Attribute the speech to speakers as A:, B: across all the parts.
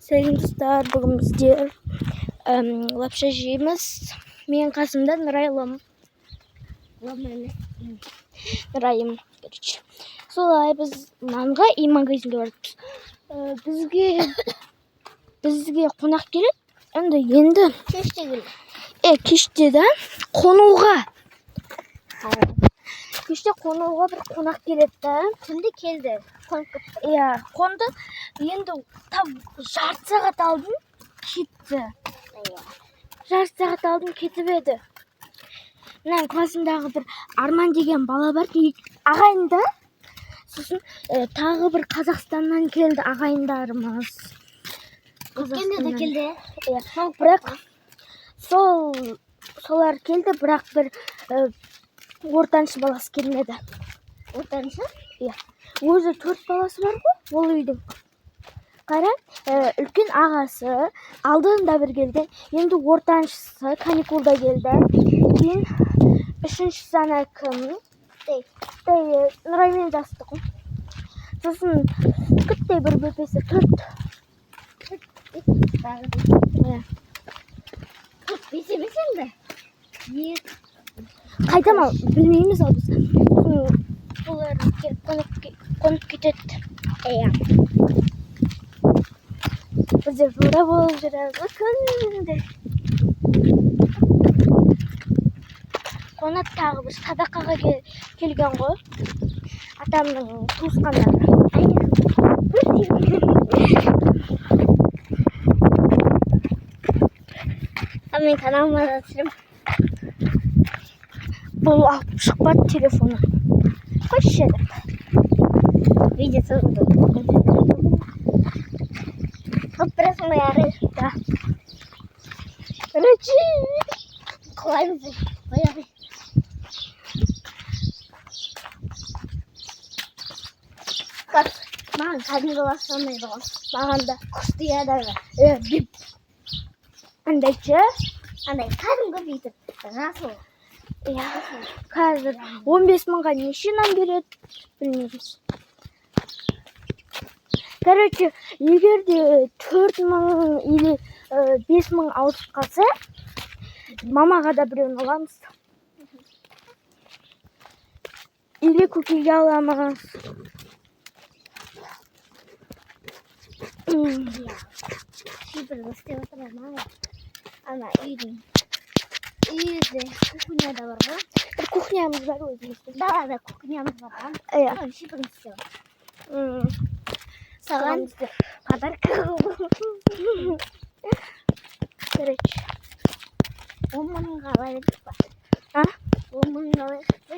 A: Sevgili dostlar, bugün bizde lapша жейміз. Менің қасымда Нұрайым. Короче. Солай біз нанға и магазинге бардық. Бізге қонақ келеді. Енді
B: кеште келді.
A: Кеште да қонуға. Кеште қонуға бір қонақ келеді да.
B: Кімді келді?
A: Қонды. Енді там жарты сағат алдын кетті. Жарты сағат алдын кетіп еді. Мен классымдағы бір Арман деген бала бар, ағайында. Сосын тағы бір Қазақстаннан келді ағайындарымыз.
B: Өткенде де келді.
A: Бірақ солар келді, бірақ бір ортаншы баласы келмеді.
B: Ортаншы?
A: Өзі 4 баласы бар ғой, ол үйдің. Қара, үлкен ағасы алдында бір келді. Енді ортаншысы каникулда келді. Кейін үшіншісі ана кім? Нұраймен жастық. Сосын күттей бір бөпесі 4.
B: Бес емес енді.
A: Қайдам ал, білмейміз ал біз. Олар қонып кетеді. Бізде жора болып жүреді күнде. Қонат тағы бір садақаға келген ғой. Атамның туысқандары.
B: Мен каналыма да түсірем.
A: Бұл алып шықпады телефоны. Қойшы еді.
B: Видео түсірді. Біраз мұндай ары.
A: Да. Речи.
B: Құлаймыз. Қояғай. Маған кәдімгі ластамайды ғой.
A: Маған да.
B: Құсты ядарға.
A: Бип. Андайчы?
B: Андай кәдімгі бүйтіп. Жасыл.
A: Қазір 15 мыңға неше нан береді? Білмейміз. Короче, егер де 4 мың или 5 мың ауысып қалса, мамаға да біреуін аламыз. Или көкеге аламыз.
B: Шипір істеп отырамын. Ана үйдің. Үйде кухняда бар ғой.
A: Бір кухнямыз бар өзімізде.
B: Далада кухнямыз бар. Шипір істеп. Саған подарка қылдым.
A: Короче.
B: 10 мыңға алайық па? 10 мыңға алайық па?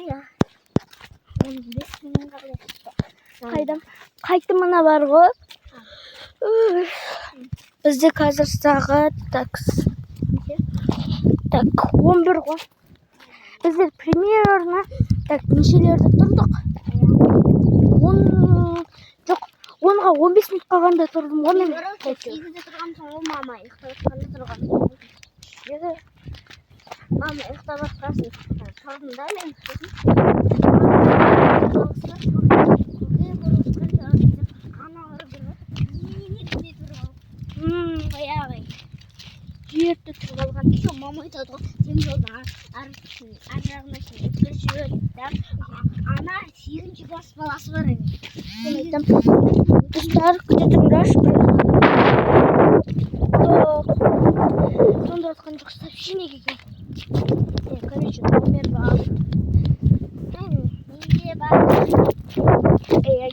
B: 15 мыңға алайық па?
A: Қайты мына бар ғой. Бізде қазір сағат 11 ғой. Біздер примерно нешелерді тұрдық? 10-ға 15 минут қалғанда тұрдым.
B: Егізде тұрған соң ол мама ұйықтап тұрған. Мама ұйықтап жатқасын тұрдым да мен. Аналары бірі
A: жерді тұрып алған.
B: Мама айтады ғой, сен жолдан ар жағына шейін бір жүреді. Ана 8-ші класс баласы бар екен.
A: Мен айтам, достар, күте тұрыңдаршы. Сонда отқан жоқ, сообщение келген. Короче, номер бар.
B: Менде бар.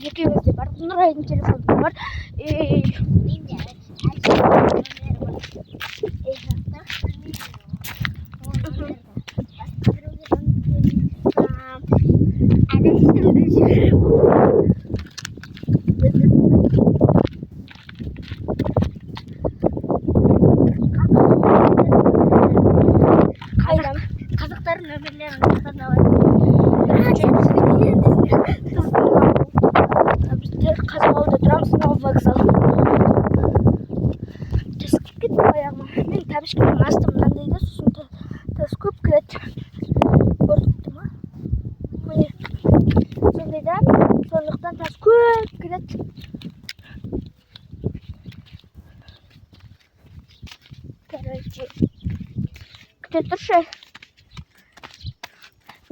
A: Екеумізде бар. Нұрайдың телефоны бар.
B: Менде қазақтардың нөмірлерін сақтап
A: Біздер Қазалыда тұрамыз, Новый вокзал. Тәсіп кетті аяғыма. Мен тәбішкенің астым мынандай да, сосын тәс көп кіреді. Көрдікті ма? Міне. Сондай да, сондықтан тәс көп кіреді. короче. Күте тұршы.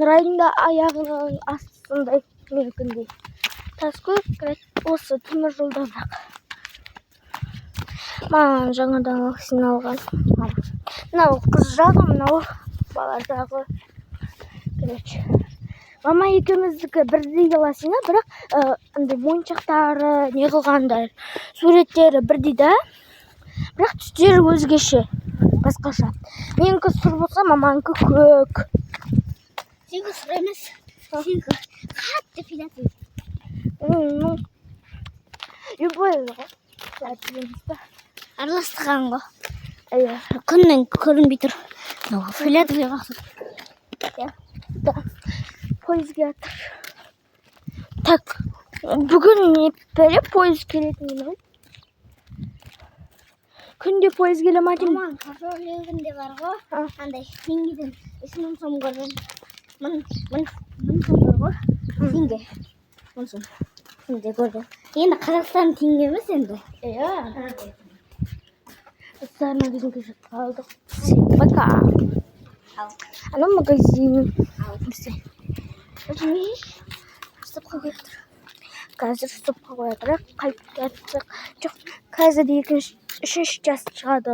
A: Нұрайдың да аяғының астындай менікіндей. Тас көп кіреді. Осы темір жолда бірақ. Маған жаңадан вакцина алған. Мынау қыз жағы, мынау бала жағы. Короче. Мама екеуміздікі бірдей велосина, бірақ андай моншақтары, не қылғандар, суреттері бірдей да, бірақ түстері өзгеше, басқаша. Менікі сұр болса, маманікі көк.
B: Сенікі сұр емес. Сенікі қатты фиолетовый.
A: Любой ғой.
B: Араластырған ғой.
A: Иә.
B: Күннен көрінбей тұр. Фиолетовый қақтыр.
A: Да. Поезге атыр. Так, бүгін не пәле поезд келетін еді ғой? Күнде поезд келе ма деймін?
B: Маман, кафелегінде бар ғой. Андай теңгеден 3.000 сом көрген. Мың сом бар ғой. Теңге. 10 сом. Теңге көрген. Енді Қазақстан теңге емес енді.
A: Иә. Сарна біздің көшіп қалдық. Пока. Ана магазин.
B: Стопқа қойып тұр.
A: Қазір стопқа қоя бірақ қайтып келіп жоқ. Қазір екінші, үшінші час шығады.